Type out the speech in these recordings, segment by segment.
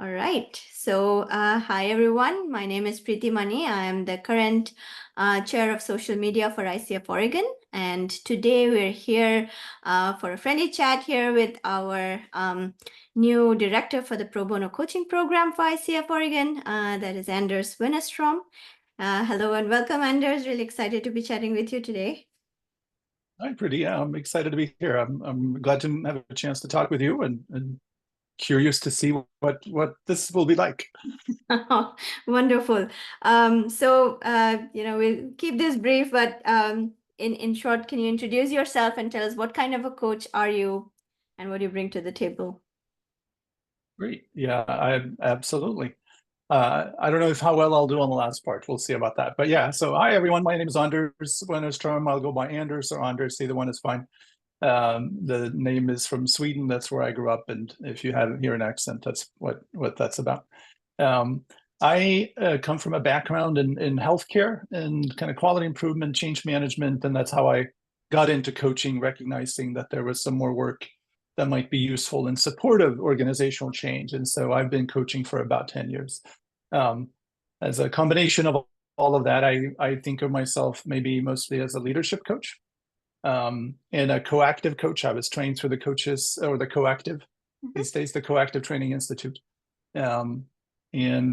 All right. So, hi everyone. My name is Preeti Mani. I am the current chair of social media for ICF Oregon. And today we're here for a friendly chat here with our new director for the Pro Bono coaching program for ICF Oregon. That is Anders Wennerstrom. Hello and welcome, Anders. Really excited to be chatting with you today. Hi, Preeti. Yeah, I'm excited to be here. I'm glad to have a chance to talk with you and curious to see what this will be like. Wonderful. We'll keep this brief, but in short, can you introduce yourself and tell us what kind of a coach are you and what do you bring to the table? Great. Yeah, I absolutely. I don't know how well I'll do on the last part. We'll see about that. But yeah, so hi everyone. My name is Anders Wennerstrom. I'll go by Anders or Anders. Either one is fine. The name is from Sweden. That's where I grew up, and if you hear an accent, that's what that's about. I come from a background in healthcare and kind of quality improvement, change management, and that's how I got into coaching, recognizing that there was some more work that might be useful in support of organizational change. And so I've been coaching for about 10 years. As a combination of all of that, I think of myself maybe mostly as a leadership coach and a coactive coach. I was trained through the coaches or the coactive, these days, the Coactive Training Institute. And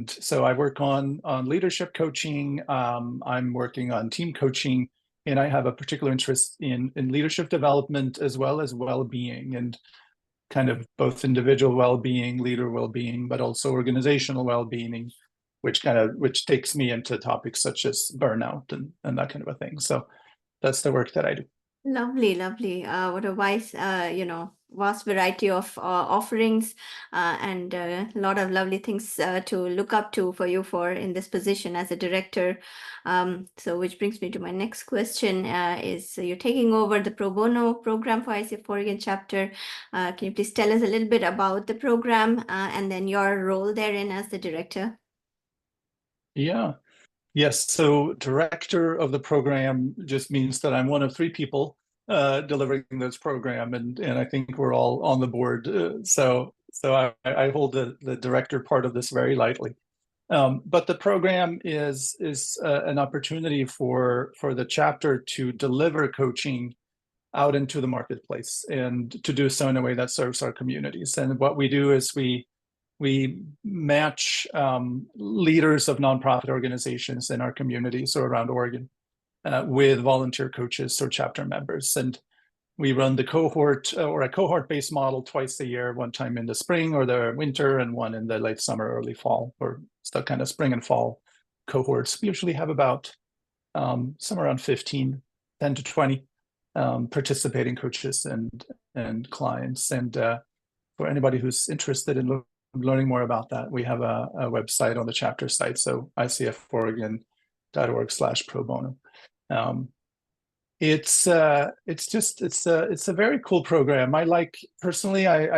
so I work on leadership coaching. I'm working on team coaching, and I have a particular interest in leadership development as well as well-being, and kind of both individual well-being, leader well-being, but also organizational well-being, which takes me into topics such as burnout and that kind of a thing. So that's the work that I do. Lovely, lovely. What a vast variety of offerings and a lot of lovely things to look up to for you for in this position as a director. So which brings me to my next question is you're taking over the Pro Bono program for ICF Oregon chapter. Can you please tell us a little bit about the program and then your role therein as the director? Yeah. Yes, so director of the program just means that I'm one of three people delivering this program, and I think we're all on the board. So I hold the director part of this very lightly. But the program is an opportunity for the chapter to deliver coaching out into the marketplace and to do so in a way that serves our communities. And what we do is we match leaders of nonprofit organizations in our communities or around Oregon with volunteer coaches or chapter members. And we run the cohort or a cohort-based model twice a year, one time in the spring or the winter and one in the late summer, early fall, or still kind of spring and fall cohorts. We usually have about somewhere around 15, 10 to 20 participating coaches and clients. And for anybody who's interested in learning more about that, we have a website on the chapter site, so icforegon.org/pro bono. It's a very cool program. I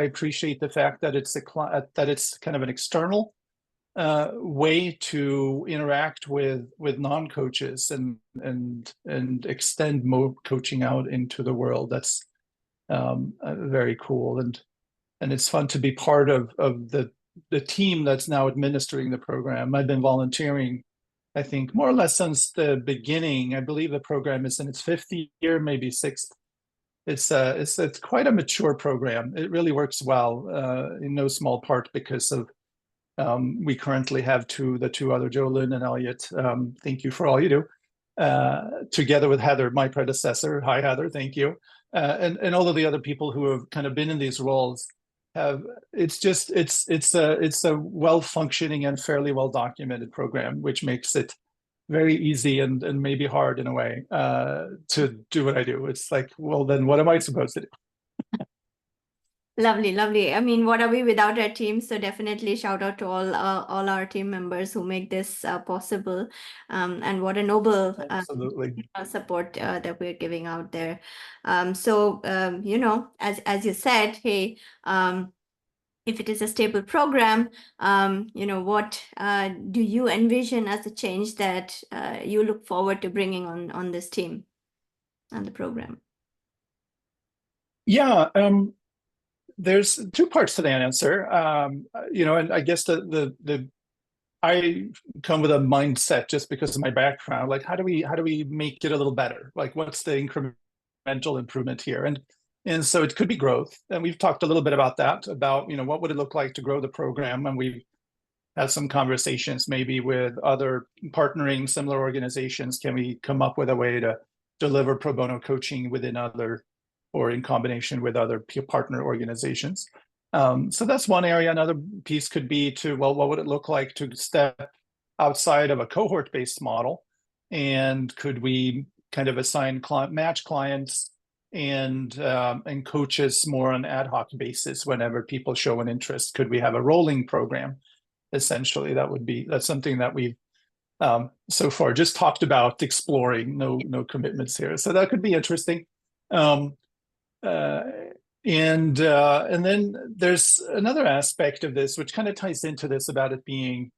appreciate the fact that it's kind of an external way to interact with non-coaches and extend more coaching out into the world. That's very cool, and it's fun to be part of the team that's now administering the program. I've been volunteering, I think, more or less since the beginning. I believe the program is in its fifth year, maybe sixth. It's quite a mature program. It really works well, in no small part because of we currently have the two other, Jolyn and Elliot. Thank you for all you do. Together with Heather, my predecessor. Hi, Heather. Thank you. And all of the other people who have kind of been in these roles. It's a well-functioning and fairly well-documented program, which makes it very easy and maybe hard in a way to do what I do. It's like, well, then what am I supposed to do? Lovely, lovely. I mean, what are we without our team? So definitely shout out to all our team members who make this possible, and what a noble Absolutely. support that we're giving out there. As you said, hey, if it is a stable program, what do you envision as a change that you look forward to bringing on this team and the program? Yeah. There's two parts to the answer. And I guess I come with a mindset just because of my background. Like, how do we make it a little better? Like, what's the incremental improvement here? And so it could be growth. And we've talked a little bit about that, about, what would it look like to grow the program? And we've had some conversations maybe with other partnering similar organizations. Can we come up with a way to deliver pro bono coaching within other or in combination with other partner organizations? So that's one area. Another piece could be what would it look like to step outside of a cohort-based model? And could we kind of assign match clients and coaches more on an ad hoc basis whenever people show an interest? Could we have a rolling program? Essentially, that's something that we've so far just talked about exploring. No commitments here, so that could be interesting. And then there's another aspect of this which kind of ties into this about it being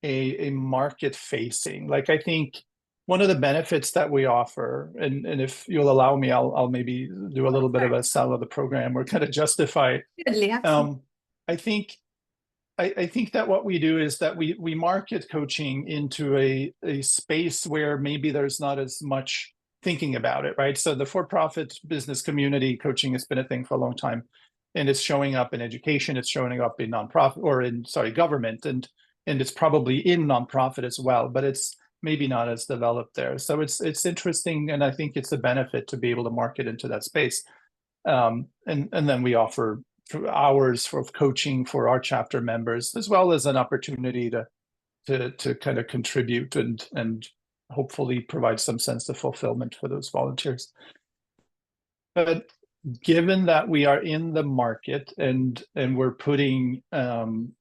a market facing. Like, I think one of the benefits that we offer, and if you'll allow me, I'll maybe do a little bit of a sell of the program or kind of justify it. Absolutely. I think that what we do is that we market coaching into a space where maybe there's not as much thinking about it, right? So the for-profit business community coaching has been a thing for a long time, and it's showing up in education, it's showing up in nonprofit or in government, and it's probably in nonprofit as well, but it's maybe not as developed there. So it's interesting, and I think it's a benefit to be able to market into that space. And then we offer hours for coaching for our chapter members, as well as an opportunity to kind of contribute and hopefully provide some sense of fulfillment for those volunteers. But given that we are in the market and we're putting kind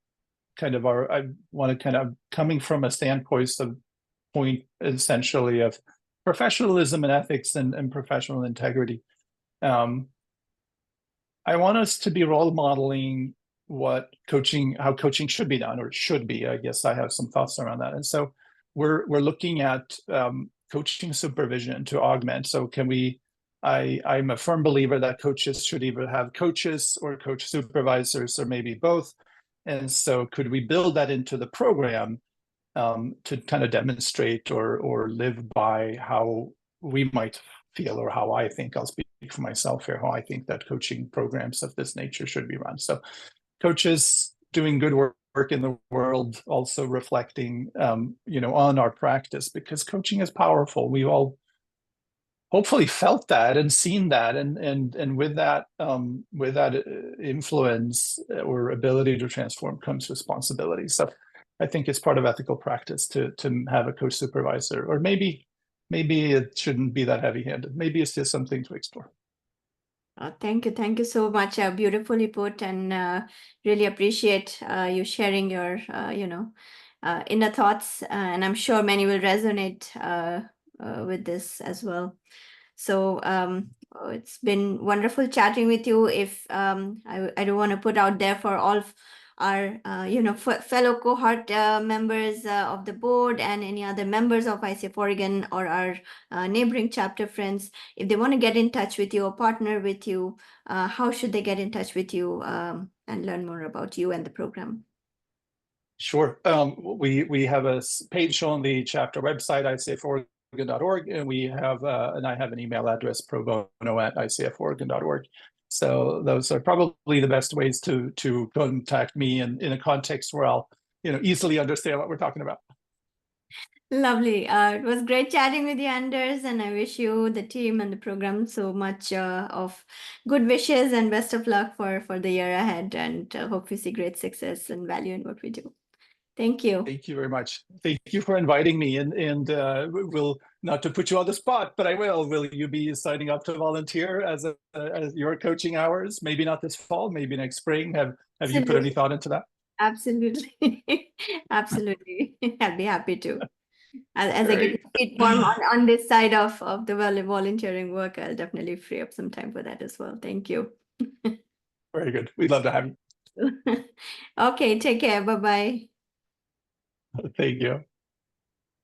of I want to kind of coming from a standpoint essentially of professionalism and ethics and professional integrity. I want us to be role modeling how coaching should be done, or should be. I guess I have some thoughts around that. And so we're looking at coaching supervision to augment. So I'm a firm believer that coaches should either have coaches or coach supervisors, or maybe both. And so could we build that into the program to kind of demonstrate or live by how we might feel, or how I think, I'll speak for myself here, how I think that coaching programs of this nature should be run. So coaches doing good work in the world, also reflecting on our practice, because coaching is powerful. We all hopefully felt that and seen that, and with that influence or ability to transform comes responsibility. So I think it's part of ethical practice to have a coach supervisor, or maybe it shouldn't be that heavy-handed. Maybe it's just something to explore. Thank you so much. Beautifully put, and really appreciate you sharing your inner thoughts, and I'm sure many will resonate with this as well. So it's been wonderful chatting with you. If I do want to put out there for all of our fellow cohort members of the board, and any other members of ICF Oregon or our neighboring chapter friends, if they want to get in touch with you or partner with you, how should they get in touch with you and learn more about you and the program? Sure. We have a page on the chapter website, icforegon.org, and I have an email address, probono@icforegon.org. So those are probably the best ways to contact me in a context where I'll easily understand what we're talking about. Lovely. It was great chatting with you, Anders, and I wish you, the team, and the program so much of good wishes and best of luck for the year ahead, and hope you see great success and value in what we do. Thank you. Thank you very much. Thank you for inviting me, and we'll, not to put you on the spot, but I will you be signing up to volunteer as your coaching hours? Maybe not this fall, maybe next spring. Have you put any thought into that? Absolutely. Absolutely. I'll be happy to. As I get it form on this side of the volunteering work, I'll definitely free up some time for that as well. Thank you. Very good. We'd love to have you. Okay, take care. Bye-bye. Thank you.